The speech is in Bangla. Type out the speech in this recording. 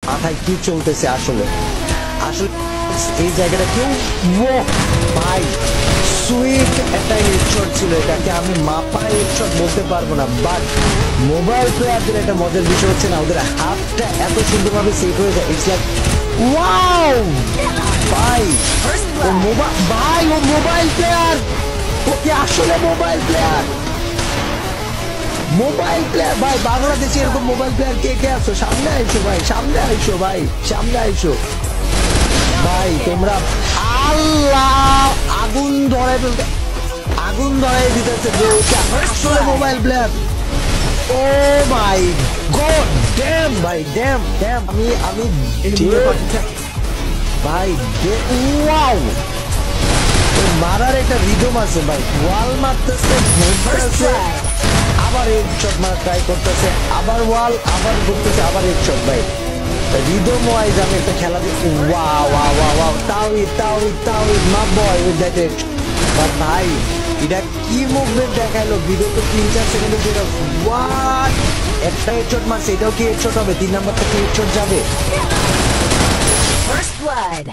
মাথায় কি চলতেছে আসলে আসলে এই জায়গাটা কেউ ভাই সুইট একটা হেডশট ছিল, এটাকে আমি মাপা হেডশট বলতে পারবো না, বাট মোবাইল প্লেয়ারদের একটা মজার বিষয় হচ্ছে না, ওদের হাতটা এত সুন্দরভাবে সেট হয়ে যায়। ইটস লাইক ওয়াও ভাই, ও মোবাইল প্লেয়ার, ও কি আসলে মোবাইল প্লেয়ার ভাই। বাংলাদেশে এরকম মোবাইল প্লেয়ার কে কে আছো? সামনে আইসো ভাই, সামনে আইসো ভাই, সামনে আইসো ভাই। তোমরা আল্লাহ আগুন ধরাই দিতেছে আসলে মোবাইল প্লেয়ার। ও মাই গড, ড্যাম ভাই, ড্যাম আমি ভাই ওয়াও, মারার একটা রিদম আছে ভাই, ওয়াল মারতেছে, আবার হেডশট মারা ট্রাই করতেছে, আবার ওয়াল, আবার করতেছে, আবার হেডশট ভাই। রিদম ওয়াইজ আমি একটা খেলা দেখি, ওয়াও তাও মা বয় উইথ দ্যাট হেড। বাট ভাই এটা কি মুভমেন্ট দেখাইলো, বিগত 3-4 সেকেন্ডের যেটা, ওয়াট একটা হেডশট মারছে, এটাও কি হেডশট হবে? 3 নাম্বারটা কি হেডশট যাবে? First blood.